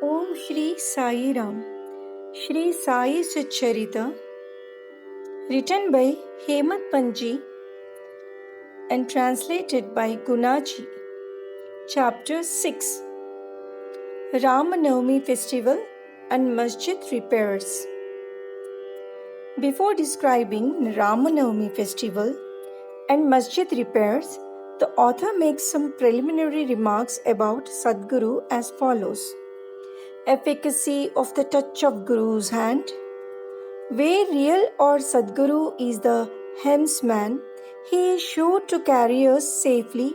Om Shri Sai Ram, Shri Sai Satcharita, written by Hemant Panji and translated by Gunaji. Chapter 6, Ramanavami Festival and Masjid Repairs. Before describing Ramanavami Festival and Masjid repairs, the author makes some preliminary remarks about Sadguru as follows. Efficacy of the touch of Guru's hand. Where real or Sadguru is the helmsman, he is sure to carry us safely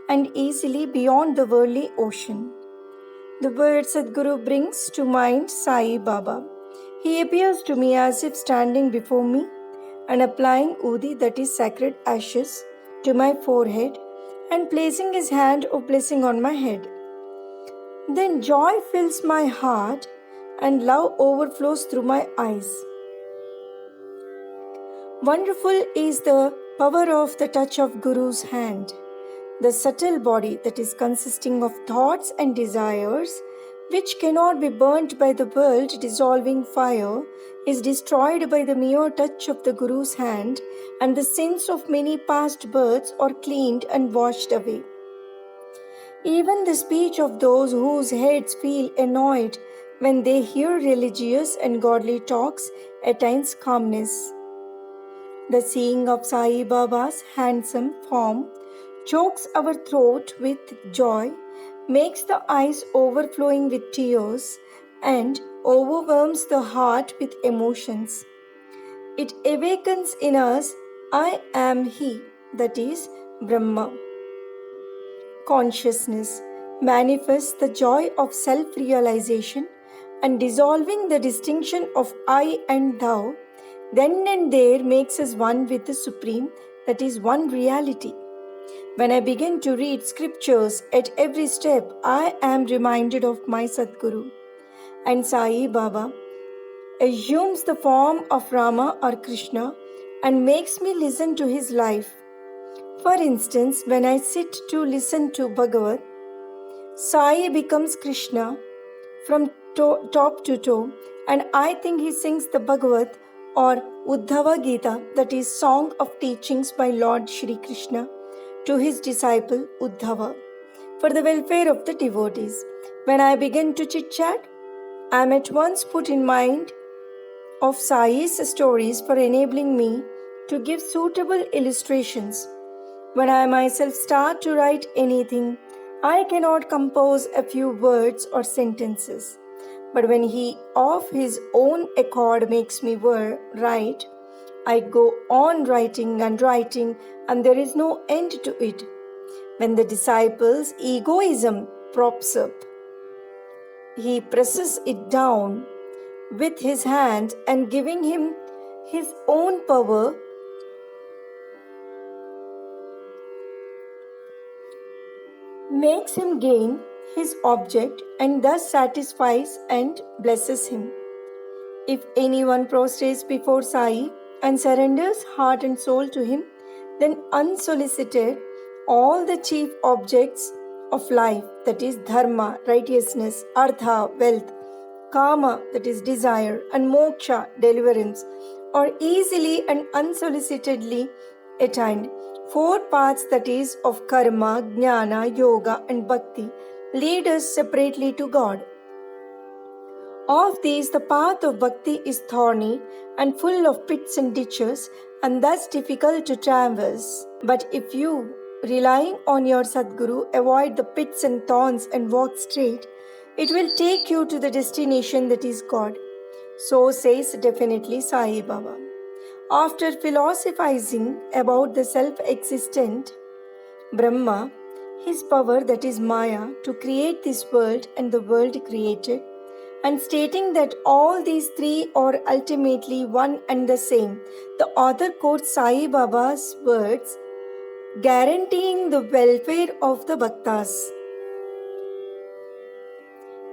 and easily beyond the worldly ocean. The word Sadguru brings to mind Sai Baba. He appears to me as if standing before me and applying Udi, that is sacred ashes, to my forehead and placing his hand of blessing on my head. Then joy fills my heart and love overflows through my eyes. Wonderful is the power of the touch of Guru's hand. The subtle body that is consisting of thoughts and desires, which cannot be burnt by the world dissolving fire, is destroyed by the mere touch of the Guru's hand, and the sins of many past births are cleaned and washed away. Even the speech of those whose heads feel annoyed when they hear religious and godly talks attains calmness. The seeing of Sai Baba's handsome form chokes our throat with joy, makes the eyes overflowing with tears, and overwhelms the heart with emotions. It awakens in us, I am He, that is Brahma. Consciousness manifests the joy of self-realization and dissolving the distinction of I and Thou, then and there makes us one with the Supreme, that is one reality. When I begin to read scriptures, at every step I am reminded of my Sadguru. And Sai Baba assumes the form of Rama or Krishna and makes me listen to his life. For instance, when I sit to listen to Bhagavat, Sai becomes Krishna from top to toe, and I think he sings the Bhagavat or Uddhava Gita, that is Song of Teachings by Lord Shri Krishna, to his disciple Uddhava, for the welfare of the devotees. When I begin to chit-chat, I am at once put in mind of Sai's stories for enabling me to give suitable illustrations. When I myself start to write anything, I cannot compose a few words or sentences. But when he of his own accord makes me write, I go on writing, and there is no end to it. When the disciple's egoism props up, he presses it down with his hand and giving him his own power, makes him gain his object and thus satisfies and blesses him. If anyone prostrates before Sai and surrenders heart and soul to him, then unsolicited, all the chief objects of life, that is dharma, righteousness, artha, wealth, kama, that is desire, and moksha, deliverance, are easily and unsolicitedly attained. 4 paths, that is of karma, jnana, yoga, and bhakti, lead us separately to God. Of these, the path of bhakti is thorny and full of pits and ditches, and thus difficult to traverse. But if you, relying on your Sadguru, avoid the pits and thorns and walk straight, it will take you to the destination, that is God. So says definitely Sai Baba. After philosophizing about the self-existent Brahma, his power, that is Maya, to create this world and the world created, and stating that all these three are ultimately one and the same, the author quotes Sai Baba's words, guaranteeing the welfare of the bhaktas.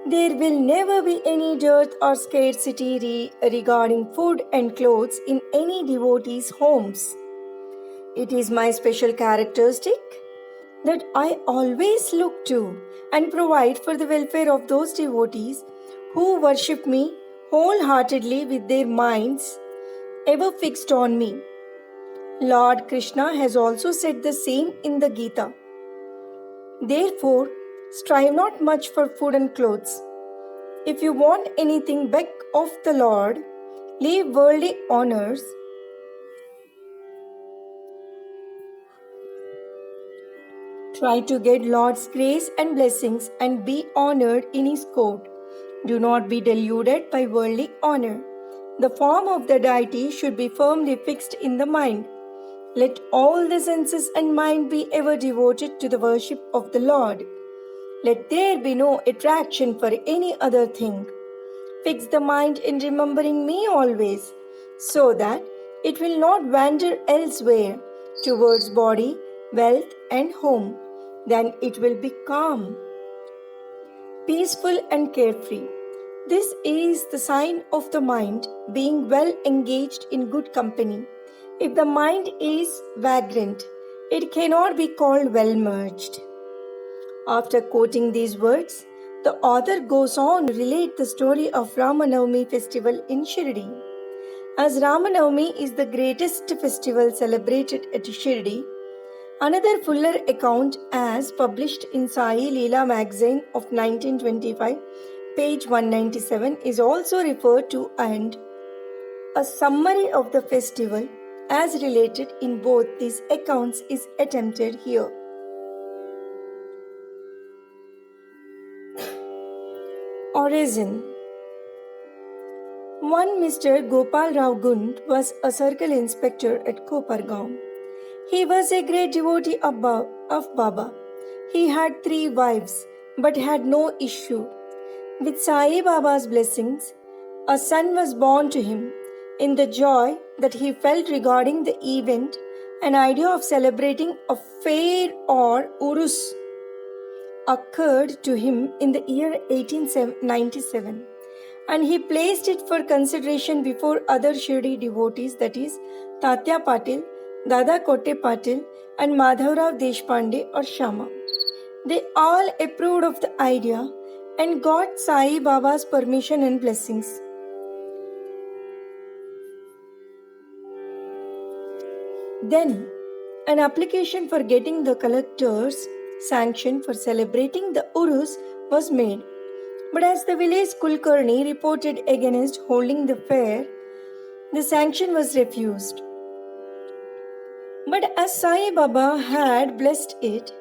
There will never be any dearth or scarcity regarding food and clothes in any devotee's homes. It is my special characteristic that I always look to and provide for the welfare of those devotees who worship me wholeheartedly with their minds ever fixed on me. Lord Krishna has also said the same in the Gita. Therefore, strive not much for food and clothes. If you want anything back of the Lord, leave worldly honors. Try to get Lord's grace and blessings and be honored in His court. Do not be deluded by worldly honor. The form of the deity should be firmly fixed in the mind. Let all the senses and mind be ever devoted to the worship of the Lord. Let there be no attraction for any other thing. Fix the mind in remembering me always, so that it will not wander elsewhere towards body, wealth, and home. Then it will be calm, peaceful, and carefree. This is the sign of the mind being well engaged in good company. If the mind is vagrant, it cannot be called well merged. After quoting these words, the author goes on to relate the story of Ramanavami festival in Shirdi. As Ramanavami is the greatest festival celebrated at Shirdi, another fuller account as published in Sai Leela magazine of 1925, page 197 is also referred to, and a summary of the festival as related in both these accounts is attempted here. Origin. One Mr. Gopal Rao Gund was a circle inspector at Kopargaon. He was a great devotee of Baba. He had 3 wives but had no issue. With Sai Baba's blessings, a son was born to him. In the joy that he felt regarding the event, an idea of celebrating a fair or urus occurred to him in the year 1897, and he placed it for consideration before other Shirdi devotees, that is, Tatya Patil, Dada Kotte Patil, and Madhavrao Deshpande or Shama. They all approved of the idea and got Sai Baba's permission and blessings. Then, an application for getting the collector's sanction for celebrating the Urus was made. But as the village Kulkarni reported against holding the fair, the sanction was refused. But as Sai Baba had blessed it,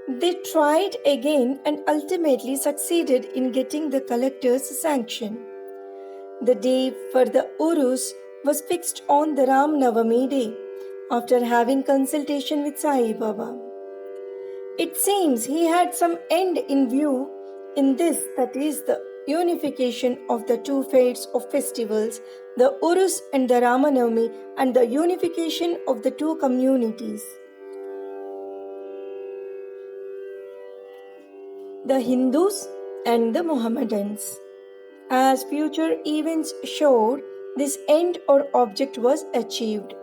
they tried again and ultimately succeeded in getting the collector's sanction. The day for the Urus was fixed on the Ram Navami day, after having consultation with Sai Baba. It seems he had some end in view in this, that is, the unification of the 2 fates of festivals, the Urus and the Ramanavami, and the unification of the 2 communities, the Hindus and the Mohammedans. As future events showed, this end or object was achieved.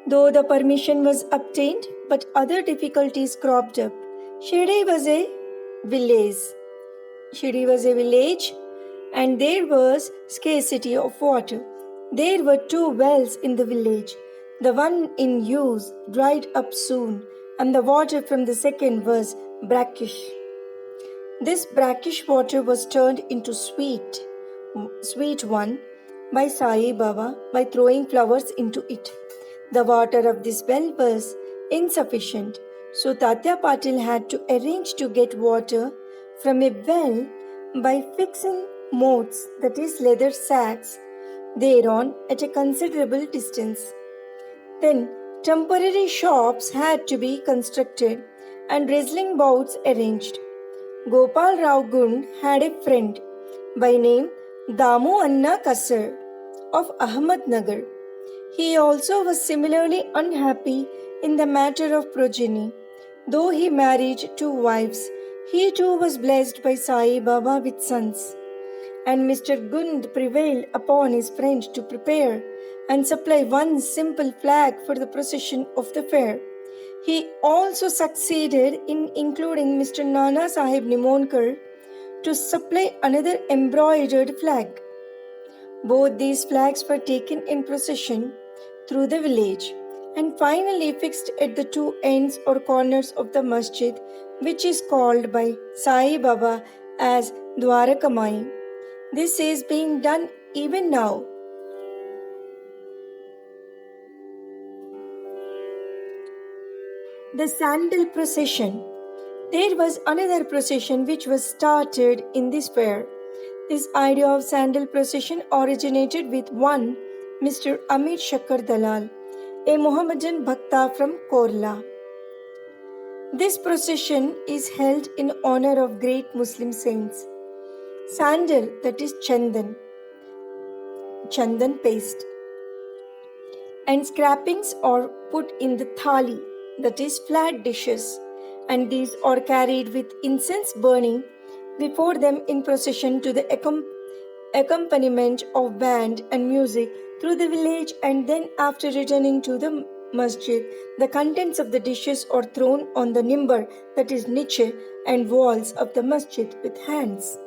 Though the permission was obtained, but other difficulties cropped up. Shirdi was a village and there was scarcity of water. There were 2 wells in the village. The one in use dried up soon, and the water from the second was brackish. This brackish water was turned into sweet one by Sai Baba by throwing flowers into it. The water of this well was insufficient, so Tatya Patil had to arrange to get water from a well by fixing moats, that is, leather sacks, thereon at a considerable distance. Then temporary shops had to be constructed and wrestling bouts arranged. Gopal Rao Gund had a friend by name Damu Anna Kasar of Ahmednagar. He also was similarly unhappy in the matter of progeny. Though he married 2 wives, he too was blessed by Sai Baba with sons. And Mr. Gund prevailed upon his friend to prepare and supply one simple flag for the procession of the fair. He also succeeded in including Mr. Nana Sahib Nimonkar to supply another embroidered flag. Both these flags were taken in procession through the village and finally fixed at the two ends or corners of the masjid, which is called by Sai Baba as Dwarakamai. This is being done even now. The Sandal Procession. There was another procession which was started in this fair. This idea of sandal procession originated with one Mr. Amir Shakkar Dalal, a Mohammedan Bhakta from Korla. This procession is held in honor of great Muslim saints. Sandal, that is chandan paste, and scrapings are put in the thali, that is flat dishes, and these are carried with incense burning before them in procession to the accompaniment of band and music through the village, and then after returning to the masjid, the contents of the dishes are thrown on the nimbar, that is niche, and walls of the masjid with hands.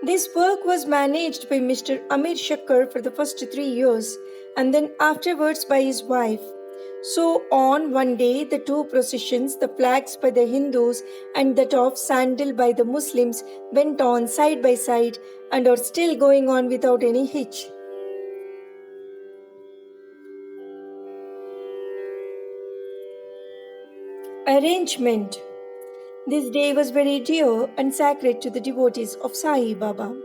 This work was managed by Mr. Amir Shakkar for the first 3 years and then afterwards by his wife. So on one day, the two processions, the flags by the Hindus and that of sandal by the Muslims, went on side by side and are still going on without any hitch. Arrangement. This day was very dear and sacred to the devotees of Sai Baba.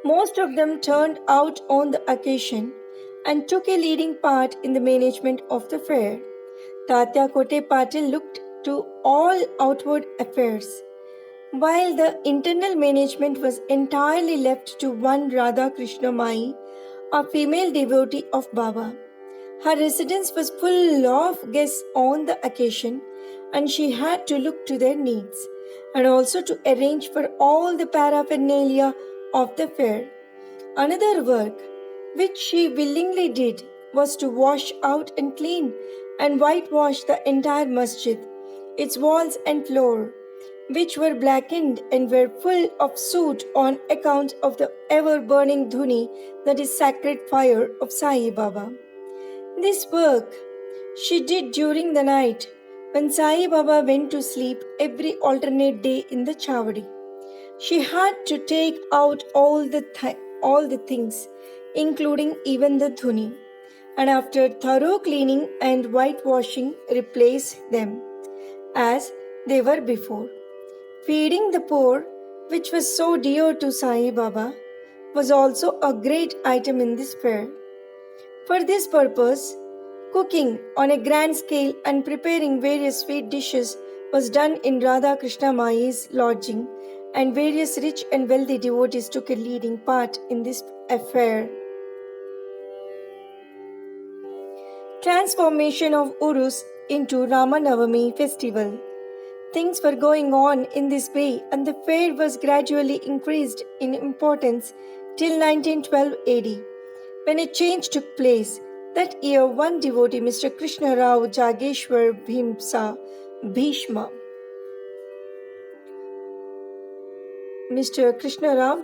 Most of them turned out on the occasion and took a leading part in the management of the fair. Tatya Kote Patil looked to all outward affairs, while the internal management was entirely left to one Radha Krishna Mai, a female devotee of Baba. Her residence was full of guests on the occasion, and she had to look to their needs and also to arrange for all the paraphernalia of the fair. Another work which she willingly did was to wash out and clean and whitewash the entire masjid, its walls and floor, which were blackened and were full of soot on account of the ever-burning dhuni, that is sacred fire of Sai Baba. This work she did during the night when Sai Baba went to sleep every alternate day in the Chavadi. She had to take out all the things, including even the dhuni, and after thorough cleaning and whitewashing, replace them as they were before. Feeding the poor, which was so dear to Sai Baba, was also a great item in this fair. For this purpose, cooking on a grand scale and preparing various sweet dishes was done in Radha Krishna Mai's lodging, and various rich and wealthy devotees took a leading part in this affair. Transformation of Urus into Ramanavami festival. Things were going on in this way, and the fair was gradually increased in importance till 1912 AD, when a change took place. That year, one devotee, Mr. Krishna Rao Jageshwar Bhishma, Mr. Krishna Rao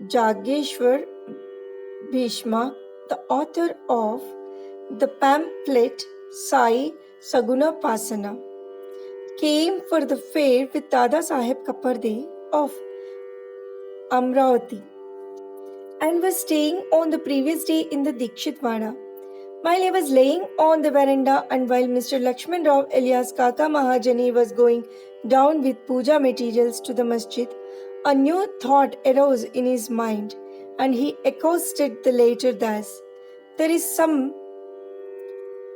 Jageshwar Bhishma, the author of the pamphlet Sai Saguna Pasana, came for the fair with Dada Saheb Kaparde of Amravati and was staying on the previous day in the Dikshit Vada. While he was laying on the veranda and while Mr. Lakshman Rao alias Kaka Mahajani was going down with puja materials to the masjid, a new thought arose in his mind and he accosted the latter thus: "There is some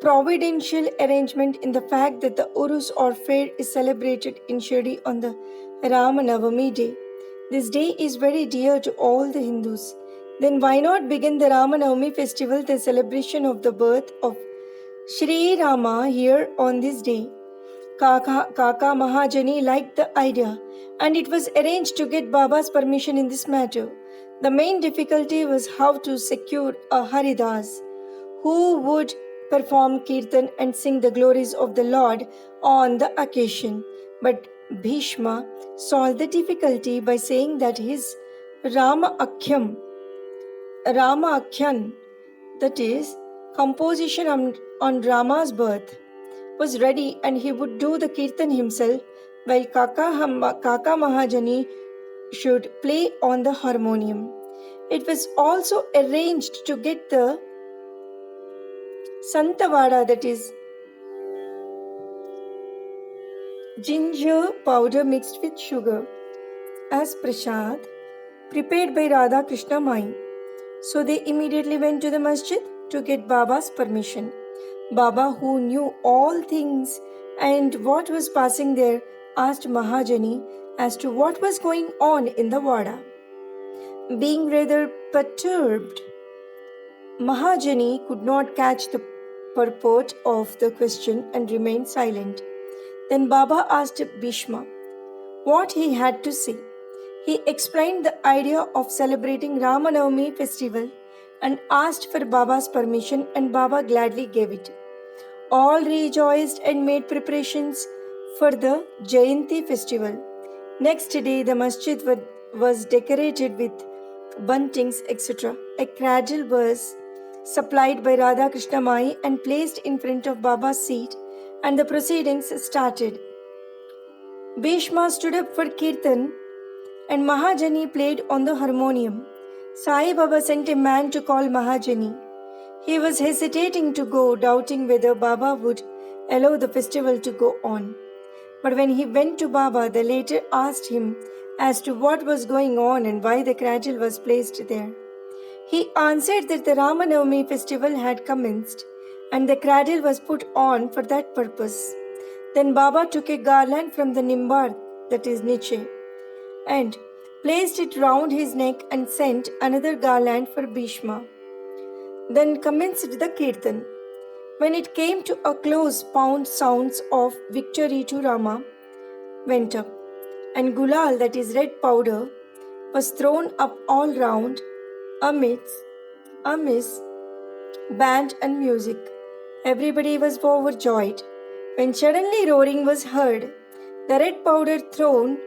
providential arrangement in the fact that the Urus or fair is celebrated in Shirdi on the Ramanavami day. This day is very dear to all the Hindus. Then why not begin the Ramanavami festival, the celebration of the birth of Sri Rama, here on this day?" Kaka Mahajani liked the idea, and it was arranged to get Baba's permission in this matter. The main difficulty was how to secure a Haridas who would perform kirtan and sing the glories of the Lord on the occasion. But Bhishma solved the difficulty by saying that his Rama Akhyam, that is, composition on Rama's birth, was ready and he would do the kirtan himself while Kaka Mahajani should play on the harmonium. It was also arranged to get the Santavada, that is, ginger powder mixed with sugar, as prasad prepared by Radha Krishna Mai. So they immediately went to the masjid to get Baba's permission. Baba, who knew all things and what was passing there, asked Mahajani as to what was going on in the Wada. Being rather perturbed, Mahajani could not catch the purport of the question and remained silent. Then Baba asked Bhishma what he had to say. He explained the idea of celebrating Ramanavami festival and asked for Baba's permission, and Baba gladly gave it. All rejoiced and made preparations for the Jayanti festival. Next day, the masjid was decorated with buntings, etc. A cradle was supplied by Radha Krishna Mai and placed in front of Baba's seat, and the proceedings started. Bhishma stood up for Kirtan and Mahajani played on the harmonium. Sai Baba sent a man to call Mahajani. He was hesitating to go, doubting whether Baba would allow the festival to go on. But when he went to Baba, the latter asked him as to what was going on and why the cradle was placed there. He answered that the Ramanavami festival had commenced and the cradle was put on for that purpose. Then Baba took a garland from the nimbar, that is niche, and placed it round his neck and sent another garland for Bhishma. Then commenced the kirtan. When it came to a close, pound sounds of victory to Rama went up, and gulal, that is red powder, was thrown up all round amidst band and music. Everybody was overjoyed. When suddenly roaring was heard, the red powder thrown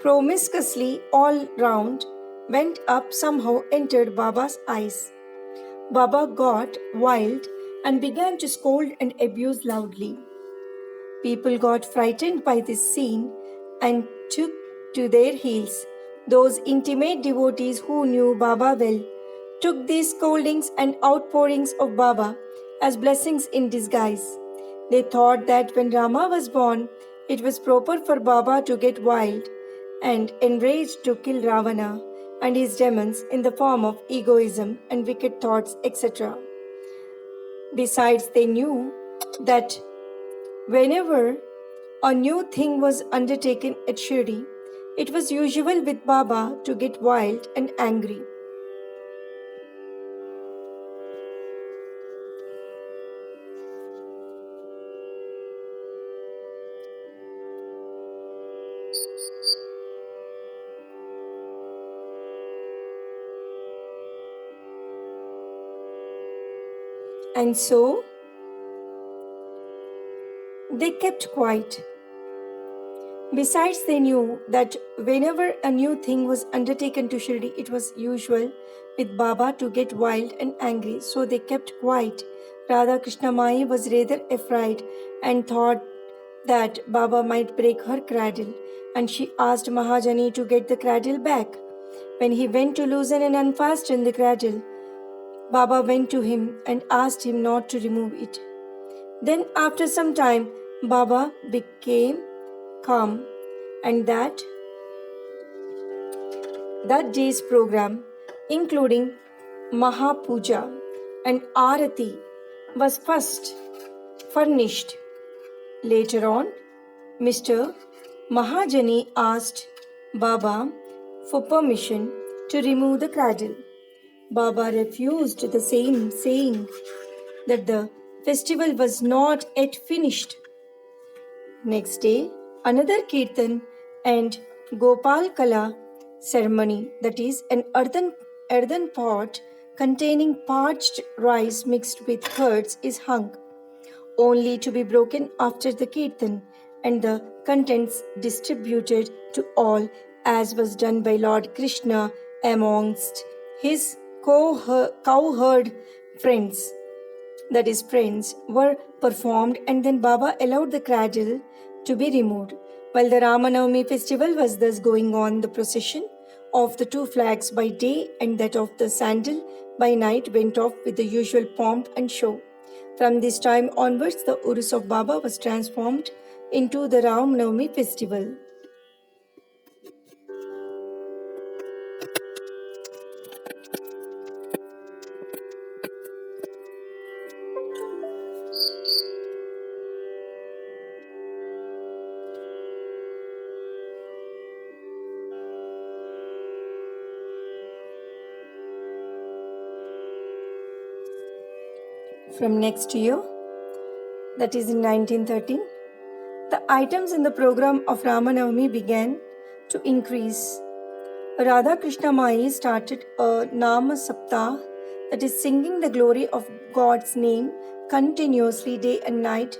promiscuously all round went up, somehow entered Baba's eyes. Baba got wild and began to scold and abuse loudly. People got frightened by this scene and took to their heels. Those intimate devotees who knew Baba well took these scoldings and outpourings of Baba as blessings in disguise. They thought that when Rama was born, it was proper for Baba to get wild and enraged to kill Ravana and his demons in the form of egoism and wicked thoughts, etc. Besides, they knew that whenever a new thing was undertaken at Shirdi, it was usual with Baba to get wild and angry. And so, they kept quiet. Besides, they knew that whenever a new thing was undertaken to Shirdi, it was usual with Baba to get wild and angry. So they kept quiet. Radha Krishna Mai was rather afraid and thought that Baba might break her cradle, and she asked Mahajani to get the cradle back. When he went to loosen and unfasten the cradle, Baba went to him and asked him not to remove it. Then after some time, Baba became calm, and that day's program, including Mahapuja and Arati, was first furnished. Later on, Mr. Mahajani asked Baba for permission to remove the cradle. Baba refused the same, saying that the festival was not yet finished. Next day, another kirtan and Gopal Kala ceremony, that is, an earthen pot containing parched rice mixed with curds, is hung. only to be broken after the kirtan and the contents distributed to all, as was done by Lord Krishna amongst his cowherd friends. That is, friends, were performed, and then Baba allowed the cradle to be removed. While the Ramanavami festival was thus going on, the procession of the two flags by day and that of the sandal by night went off with the usual pomp and show. From this time onwards, the Urus of Baba was transformed into the Ramanavami festival. From next year, that is in 1913, the items in the program of Ramanavami began to increase. Radha Krishna Mai started a Nama Saptah, that is singing the glory of God's name continuously day and night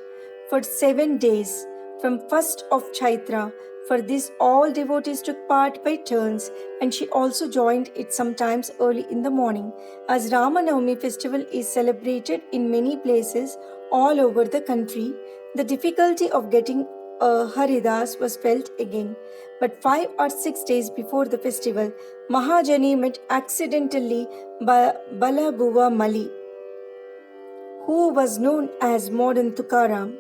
for 7 days from 1st of Chaitra. For this, all devotees took part by turns, and she also joined it sometimes early in the morning. As Ramanavami festival is celebrated in many places all over the country, the difficulty of getting a Haridas was felt again. But 5 or 6 days before the festival, Mahajani met accidentally Balabuva Mali, who was known as modern Tukaram,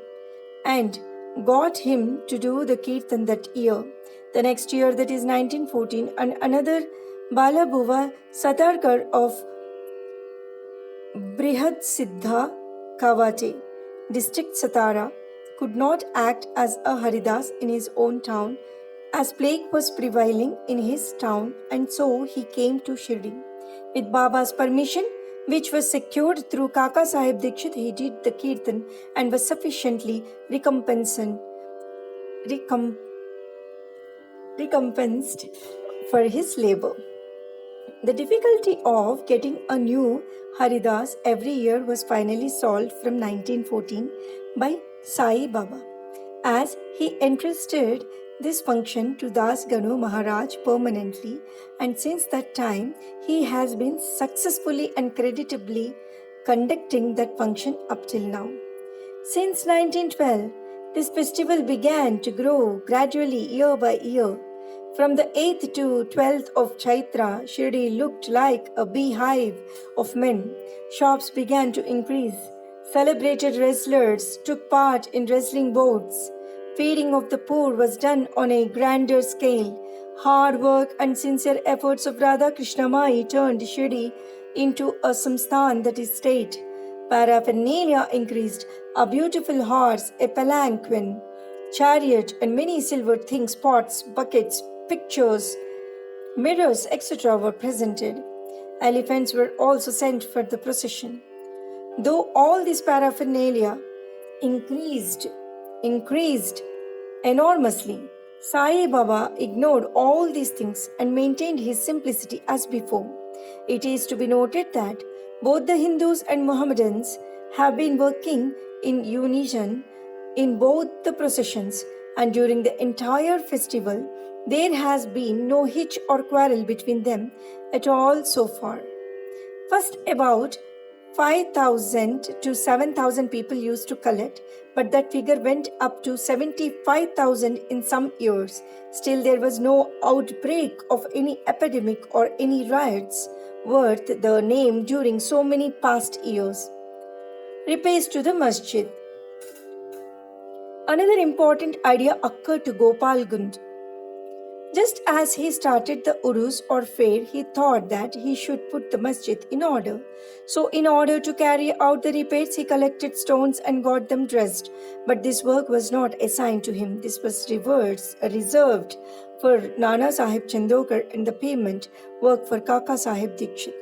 and got him to do the kirtan that year. The next year, that is 1914, and another Balabuva Satarkar of Brihad Siddha Kavate, district Satara, could not act as a Haridas in his own town, as plague was prevailing in his town, and so he came to Shirdi. With Baba's permission, which was secured through Kaka Sahib Dikshit, he did the kirtan and was sufficiently recompensed for his labor. The difficulty of getting a new Haridas every year was finally solved from 1914 by Sai Baba, as he entrusted this function to Das Ganu Maharaj permanently, and since that time he has been successfully and creditably conducting that function up till now. Since 1912, this festival began to grow gradually year by year. From the 8th to 12th of Chaitra, Shirdi looked like a beehive of men. Shops began to increase. Celebrated wrestlers took part in wrestling bouts. Feeding of the poor was done on a grander scale. Hard work and sincere efforts of Radha Krishna Mai turned Shirdi into a samsthan, that is state. Paraphernalia increased. A beautiful horse, a palanquin, chariot, and many silver things, pots, buckets, pictures, mirrors, etc. were presented. Elephants were also sent for the procession. Though all this paraphernalia increased enormously, Sai Baba ignored all these things and maintained his simplicity as before. It is to be noted that both the Hindus and Mohammedans have been working in unison in both the processions, and during the entire festival there has been no hitch or quarrel between them at all so far. First, about 5,000 to 7,000 people used to collect, but that figure went up to 75,000 in some years. Still, there was no outbreak of any epidemic or any riots worth the name during so many past years. Repairs to the masjid. Another important idea occurred to Gopal Gund. Just as he started the Urus or fair, he thought that he should put the masjid in order. So, in order to carry out the repairs, he collected stones and got them dressed. But this work was not assigned to him. This was reserved for Nana Sahib Chandokar, and the payment work for Kaka Sahib Dikshit.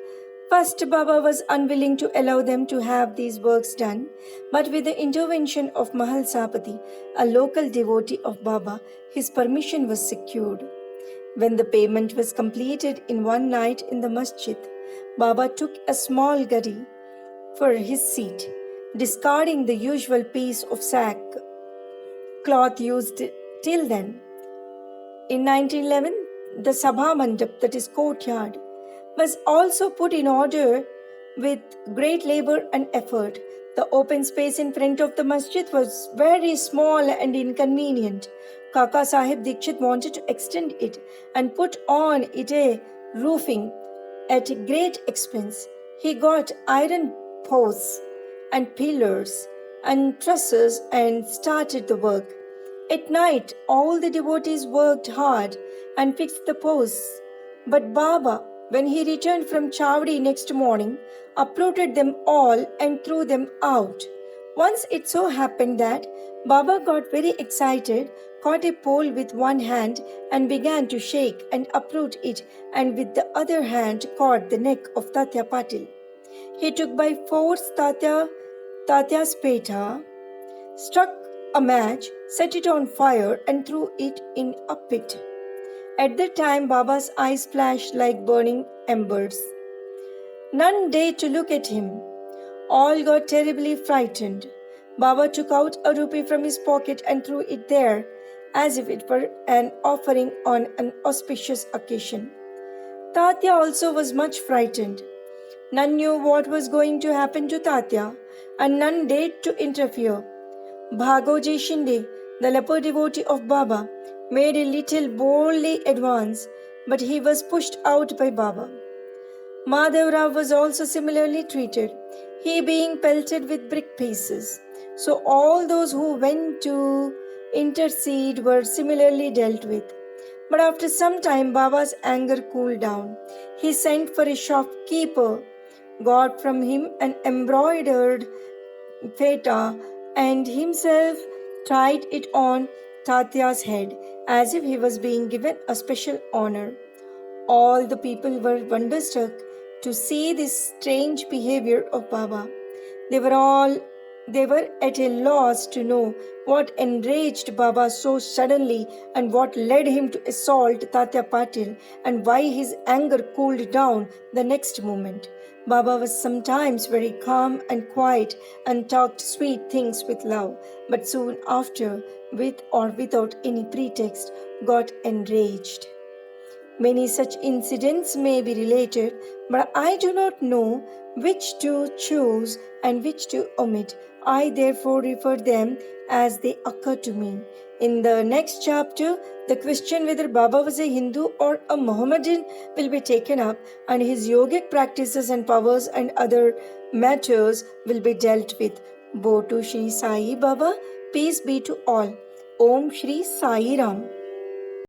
First, Baba was unwilling to allow them to have these works done, but with the intervention of Mahal Sapati, a local devotee of Baba, his permission was secured. When the payment was completed in one night in the masjid, Baba took a small gadi for his seat. discarding the usual piece of sack cloth used till then. In 1911, the Sabha Mandap, that is courtyard, was also put in order with great labor and effort. The open space in front of the masjid was very small and inconvenient. Kaka Sahib Dikshit wanted to extend it and put on it a roofing at great expense. He got iron posts and pillars and trusses and started the work. At night, all the devotees worked hard and fixed the posts. But Baba, when he returned from Chowdi next morning, uprooted them all and threw them out. Once it so happened that Baba got very excited, caught a pole with one hand and began to shake and uproot it, and with the other hand caught the neck of Tatya Patil. He took by force Tatya's peta, struck a match, set it on fire, and threw it in a pit. At that time, Baba's eyes flashed like burning embers. None dared to look at him. All got terribly frightened. Baba took out a rupee from his pocket and threw it there, as if it were an offering on an auspicious occasion. Tatya also was much frightened. None knew what was going to happen to Tatya, and none dared to interfere. Bhagoji Shinde, the leper devotee of Baba, made a little boldly advance, but he was pushed out by Baba. Madhav Rao was also similarly treated, he being pelted with brick pieces. So all those who went to intercede were similarly dealt with. But after some time, Baba's anger cooled down. He sent for a shopkeeper, got from him an embroidered feta, and himself tied it on Tatya's head as if he was being given a special honor. All the people were wonderstruck to see this strange behavior of Baba. They were at a loss to know what enraged Baba so suddenly and what led him to assault Tatya Patil and why his anger cooled down the next moment. Baba was sometimes very calm and quiet and talked sweet things with love, but soon after, with or without any pretext, got enraged. Many such incidents may be related, but I do not know which to choose and which to omit. I therefore refer them as they occur to me. In the next chapter, the question whether Baba was a Hindu or a Mohammedan will be taken up, and his yogic practices and powers and other matters will be dealt with. Bo to Shri Sai Baba, peace be to all. Om Shri Sai Ram.